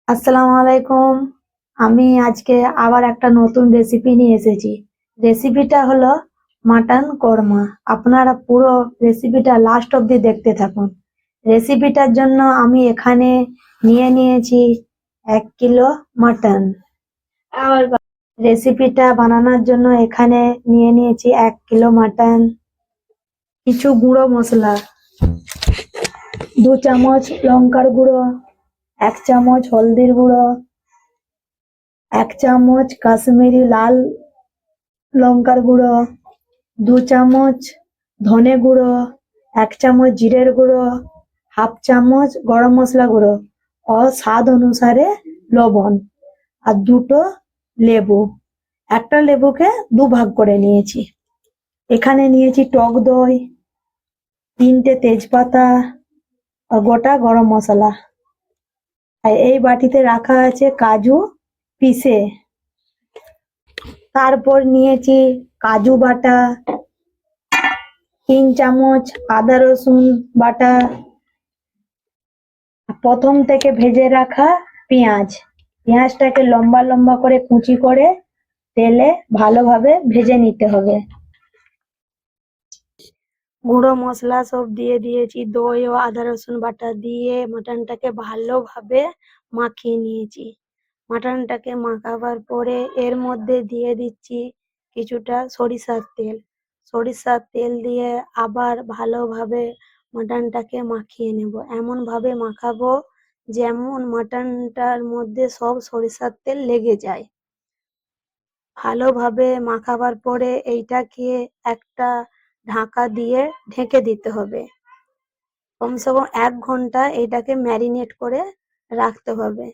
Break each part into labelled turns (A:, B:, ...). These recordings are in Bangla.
A: আসসালামু আলাইকুম। আমি আজকে আবার একটা নতুন রেসিপি নিয়ে এসেছি। রেসিপিটা হলো মাটন কোরমা। আপনারা পুরো রেসিপিটা লাস্ট অবধি দেখতে থাকুন। রেসিপিটার জন্য আমি এখানে নিয়ে নিয়েছি 1 কিলো মাটন। রেসিপিটা বানানোর জন্য এখানে নিয়ে নিয়েছি 1 কিলো মাটন, কিছু গুঁড়ো মশলা, 2 চামচ লঙ্কার গুঁড়ো, 1 চামচ হলদির গুঁড়ো, 1 চামচ কাশ্মীরি লাল লঙ্কার গুঁড়ো, 2 চামচ ধনে গুঁড়ো, 1 চামচ জিরের গুঁড়ো, 1/2 চামচ গরম মশলা গুঁড়ো ও স্বাদ অনুসারে লবণ, আর 2টো লেবু। একটা লেবুকে 2 ভাগ করে নিয়েছি। এখানে নিয়েছি টক দই, 3টে তেজপাতা আর গোটা গরম মশলা। আর এই বাটিতে রাখা আছে কাজু পিষে। তারপর নিয়েছি কাজু বাটা, 3 চামচ আদা রসুন বাটা, প্রথম থেকে ভেজে রাখা পেঁয়াজ। পেঁয়াজটাকে লম্বা লম্বা করে কুচি করে তেলে ভালোভাবে ভেজে নিতে হবে। গুঁড়ো মশলা সব দিয়ে দিয়েছি, দই ও আদা রসুন বাটা দিয়ে মাটনটাকে ভালোভাবে মাখিয়ে নিয়েছি। মাটনটাকে মাখাবার পরে এর মধ্যে দিয়ে দিচ্ছি কিছুটা সরিষার তেল। সরিষার তেল দিয়ে আবার ভালোভাবে মাটনটাকে মাখিয়ে নেব। এমন ভাবে মাখাবো যেমন মাটনটার মধ্যে সব সরিষার তেল লেগে যায়। ভালোভাবে মাখাবার পরে এইটাকে একটা ঢাকা দিয়ে ঢেকে দিতে হবে। কমসে কম 1 ঘন্টা এটাকে ম্যারিনেট করে রাখতে হবে।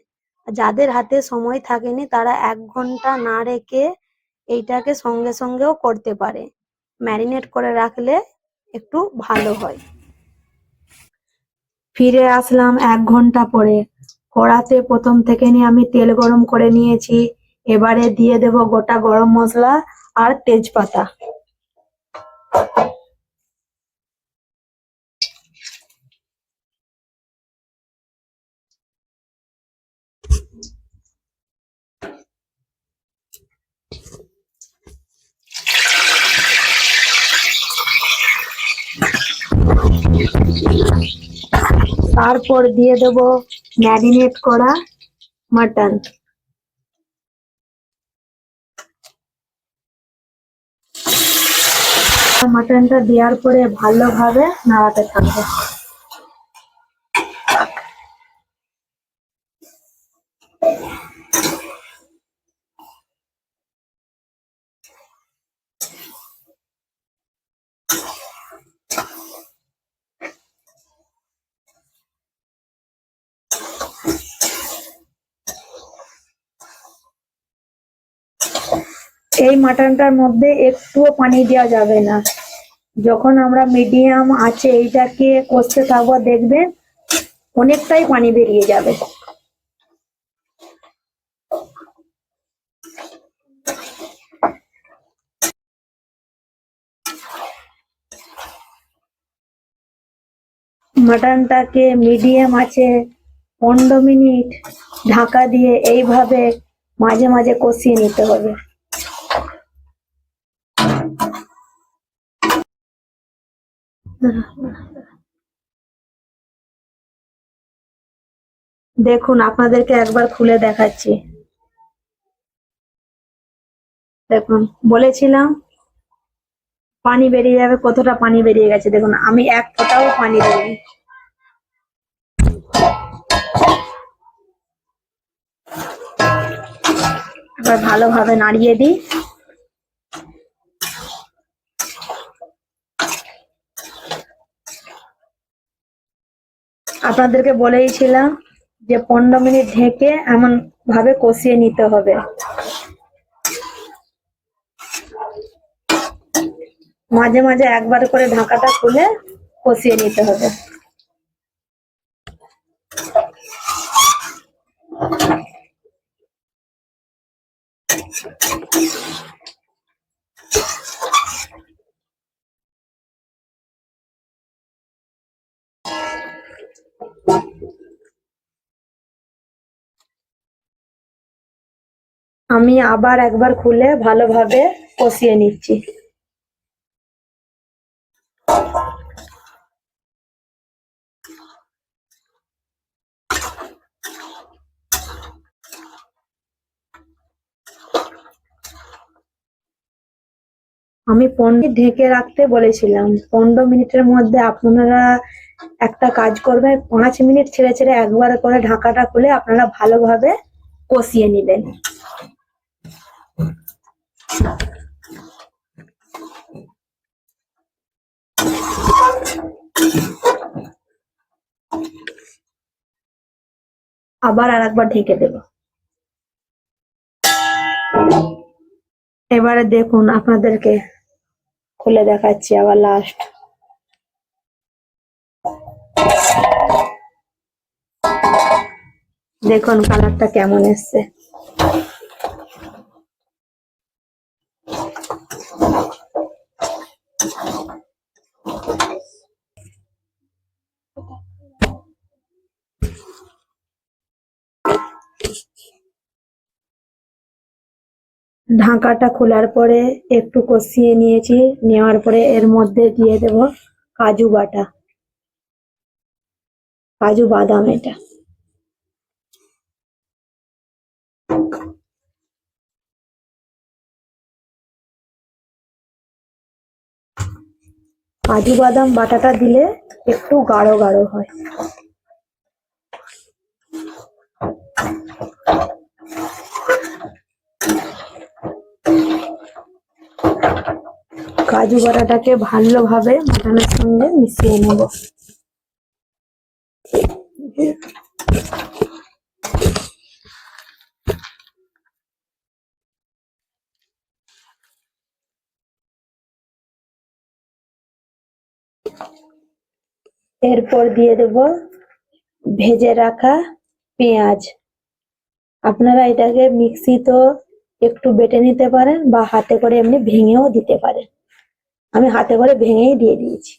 A: যাদের হাতে সময় থাকেনি তারা 1 ঘন্টা না রেখে এইটাকে সঙ্গে সঙ্গেও করতে পারে। ম্যারিনেট করে রাখলে একটু ভালো হয়। ফিরে আসলাম 1 ঘন্টা পরে। কড়াতে প্রথম থেকে নিয়ে আমি তেল গরম করে নিয়েছি। এবারে দিয়ে দেব গোটা গরম মশলা আর তেজপাতা। তারপর দিয়ে দেব ম্যারিনেট করা মাটন। মাটনটা দেওয়ার পরে ভালোভাবে নাড়াতে থাকবে। এই মাটনটার মধ্যে একটুও পানি দেওয়া যাবে না। যখন আমরা মিডিয়াম আঁচে এইটাকে কষতে থাকবো দেখবেন অনেকটাই পানি বেরিয়ে যাবে। মাটনটাকে মিডিয়াম আঁচে 15 মিনিট ঢাকা দিয়ে এইভাবে মাঝে মাঝে কষিয়ে নিতে হবে। দেখুন আপনাদেরকে একবার খুলে দেখাচ্ছি। দেখুন, বলেছিলাম পানি বেরিয়ে যাবে, কতটা পানি বেরিয়ে গেছে দেখুন। আমি 1 ফোঁটাও পানি দিইনি। এবার ভালোভাবে নাড়িয়ে দিই। আপনাদেরকে বলেইছিলাম যে 15 মিনিট ঢেকে এমন ভাবে কষিয়ে নিতে হবে। মাঝে মাঝে একবার করে ঢাকাটা খুলে কষিয়ে নিতে হবে। আমি আবার একবার খুলে ভালোভাবে কষিয়ে নিচ্ছি। আমি 15 মিনিট ঢেকে রাখতে বলেছিলাম। 15 মিনিটের মধ্যে আপনারা একটা কাজ করবেন, 5 মিনিট ছেড়ে ছেড়ে একবার করে ঢাকাটা খুলে আপনারা ভালোভাবে কষিয়ে নেবেন। আবার আরেকবার ঢেকে দেব। এবারে দেখুন, আপনাদেরকে খুলে দেখাচ্ছি আবার লাস্ট। দেখুন কালারটা কেমন এসছে। ঢাকাটা খোলার পরে একটু কষিয়ে নিয়েছি, নেওয়ার পরে এর মধ্যে দিয়ে দেব কাজু বাটা, কাজু বাদাম। এটা কাজু বাদাম বাটাটা দিলে একটু গাঢ় গাঢ় হয়। কাজু বাটাটাকে ভালোভাবে মাটনের সঙ্গে মিশিয়ে নেব। এরপর দিয়ে দেব ভেজে রাখা পেঁয়াজ। আপনারা এটাকে মিক্সিতেও একটু বেটে নিতে পারেন বা হাতে করে এমনি ভেঙেও দিতে পারেন। আমি হাতে করে ভেঙেই দিয়ে দিয়েছি।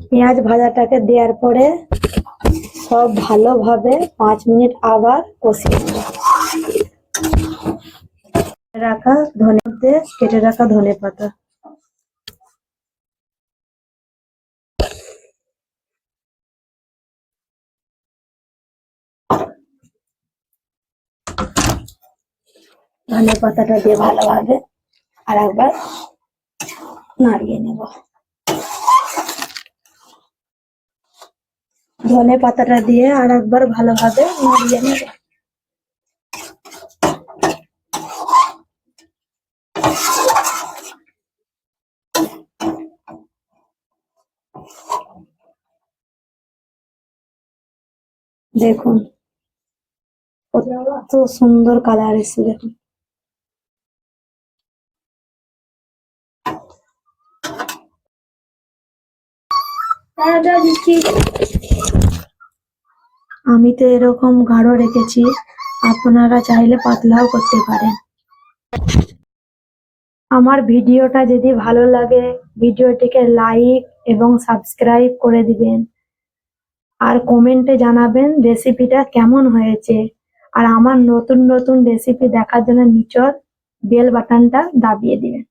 A: পেঁয়াজ ভাজাটাকে দেওয়ার পরে সব ভালোভাবে 5 মিনিট আবার কষিয়ে নেব। কেটে রাখা ধনে পাতা, ধনে পাতাটা দিয়ে ভালোভাবে আর একবার নাড়িয়ে নেব। ধনে পাতাটা দিয়ে আর একবার ভালোভাবে নাড়িয়ে নেব। দেখুন কত সুন্দর কালার এসেছে। দেখুন আমি তো এরকম গাঢ় রেখেছি, আপনারা চাইলে পাতলাও করতে পারেন। আমার ভিডিওটা যদি ভালো লাগে ভিডিওটিকে লাইক এবং সাবস্ক্রাইব করে দিবেন, আর কমেন্টে জানাবেন রেসিপিটা কেমন হয়েছে। আর আমার নতুন নতুন রেসিপি দেখার জন্য নিচের বেল বাটনটা দাবিয়ে দিবেন।